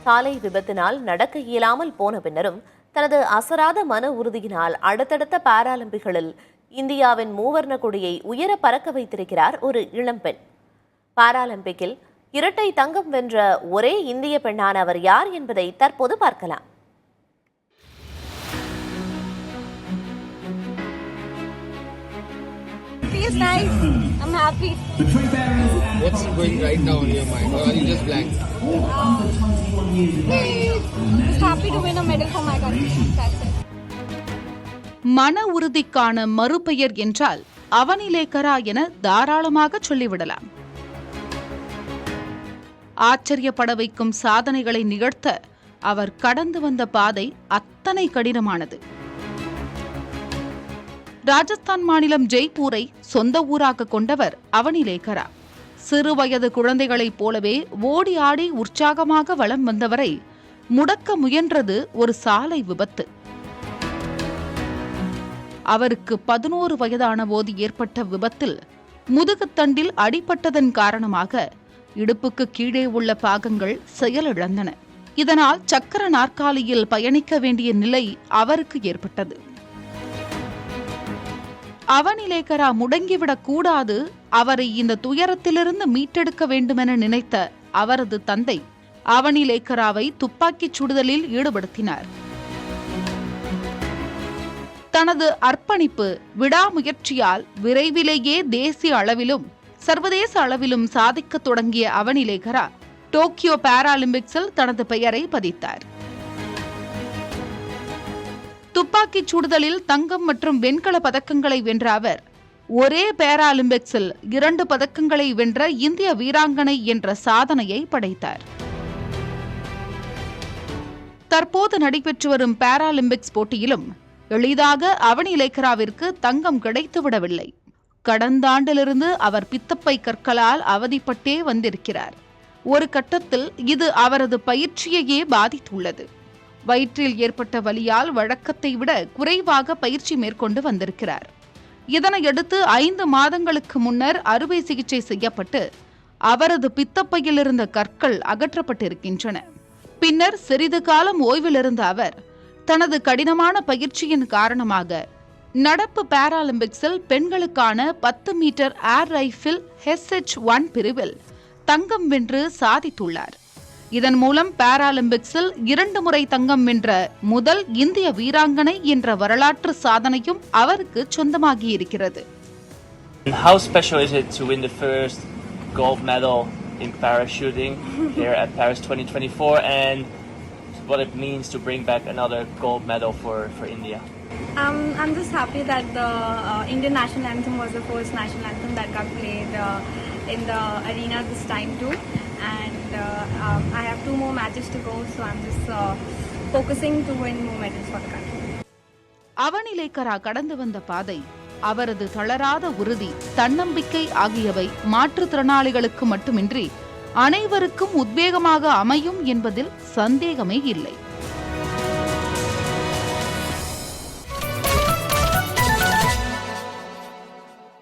சாலை விபத்தினால் நடக்க இயலாமல் போன பின்னரும் தனது அசராத மன உறுதியினால் அடுத்தடுத்த பாராலிம்பிக்களில் இந்தியாவின் மூவர்ண கொடியை உயர பறக்க வைத்திருக்கிறார் ஒரு இளம்பெண். பாராலிம்பிக்கில் இரட்டை தங்கம் வென்ற ஒரே இந்திய பெண்ணான அவர் யார் என்பதை தற்போது பார்க்கலாம். Feels nice. I'm happy. What's going right now in your mind? Or are you just blank? Just happy to win a medal for my country. That's it. மன உறுதிக்கான மறுபெயர் என்றால் அவனிலேக்கரா என தாராளமாக சொல்லிவிடலாம். ஆச்சரியப்பட வைக்கும் சாதனைகளை நிகழ்த்த அவர் கடந்து வந்த பாதை அத்தனை கடினமானது. ராஜஸ்தான் மாநிலம் ஜெய்ப்பூரை சொந்த ஊராக கொண்டவர் அவனிலேக்கரா. சிறு வயது குழந்தைகளைப் போலவே ஓடி ஆடி உற்சாகமாக வலம் வந்தவரை முடக்க முயன்றது ஒரு சாலை விபத்து. அவருக்கு 11 வயதான போது ஏற்பட்ட விபத்தில் முதுகுத்தண்டில் அடிபட்டதன் காரணமாக இடுப்புக்கு கீழே உள்ள பாகங்கள் செயலிழந்தன. இதனால் சக்கர நாற்காலியில் பயணிக்க வேண்டிய நிலை அவருக்கு ஏற்பட்டது. அவனிலேக்கரா முடங்கிவிடக் கூடாது, அவரை இந்த துயரத்திலிருந்து மீட்டெடுக்க வேண்டுமென நினைத்த அவரது தந்தை அவனிலேக்கராவை துப்பாக்கிச் சுடுதலில் ஈடுபடுத்தினார். தனது அர்ப்பணிப்பு விடாமுயற்சியால் விரைவிலேயே தேசிய அளவிலும் சர்வதேச அளவிலும் சாதிக்க தொடங்கிய அவனிலேக்கரா டோக்கியோ பாராலிம்பிக்ஸில் தனது பெயரை பதித்தார். துப்பாக்கிச் சுடுதலில் தங்கம் மற்றும் வெண்கல பதக்கங்களை வென்ற அவர் ஒரே பாராலிம்பிக்ஸில் 2 பதக்கங்களை வென்ற இந்திய வீராங்கனை என்ற சாதனையை படைத்தார். தற்போது நடைபெற்று வரும் பாராலிம்பிக்ஸ் போட்டியிலும் எளிதாக அவனிலேக்கராவிற்கு தங்கம் கிடைத்துவிடவில்லை. கடந்த ஆண்டிலிருந்து அவர் பித்தப்பை கற்களால் அவதிப்பட்டே வந்திருக்கிறார். ஒரு கட்டத்தில் இது அவரது பயிற்சியையே பாதித்துள்ளது. வயிற்றில் ஏற்பட்ட வலியால் வழக்கத்தை விட குறைவாக பயிற்சி மேற்கொண்டு வந்திருக்கிறார். இதனையடுத்து 5 மாதங்களுக்கு முன்னர் அறுவை சிகிச்சை செய்யப்பட்டு அவரது பித்தப்பையில் இருந்த கற்கள் அகற்றப்பட்டிருக்கின்றன. பின்னர் சிறிது காலம் ஓய்வில் இருந்த அவர் தனது கடினமான பயிற்சியின் காரணமாக நடப்பு பாராலிம்பிக்ஸில் பெண்களுக்கான 10 மீட்டர் ஏர் ரைஃபிள் SH1 பிரிவில் தங்கம் வென்று சாதித்துள்ளார். இதன் மூலம் பாராலிம்பிக்ஸில் 2 முறை தங்கம் வென்ற முதல் இந்திய வீராங்கனை என்ற வரலாற்று சாதனையும் அவருக்கு சொந்தமாகியிருக்கிறது. How special is it to win the first gold medal in parachuting here at Paris 2024 and what it means to bring back another gold medal for India? I'm just happy that the Indian national anthem was the first national anthem that got played in the arena this time too. And I have 2 more matches to go, so I'm just focusing to win more medals for the country. அவனிலேக்கரா கடந்து வந்த பாதை, அவரது தளராத உறுதி, தன்னம்பிக்கை ஆகியவை மாற்றுத்திறனாளிகளுக்கு மட்டுமின்றி அனைவருக்கும் உத்வேகமாக அமையும் என்பதில் சந்தேகமே இல்லை.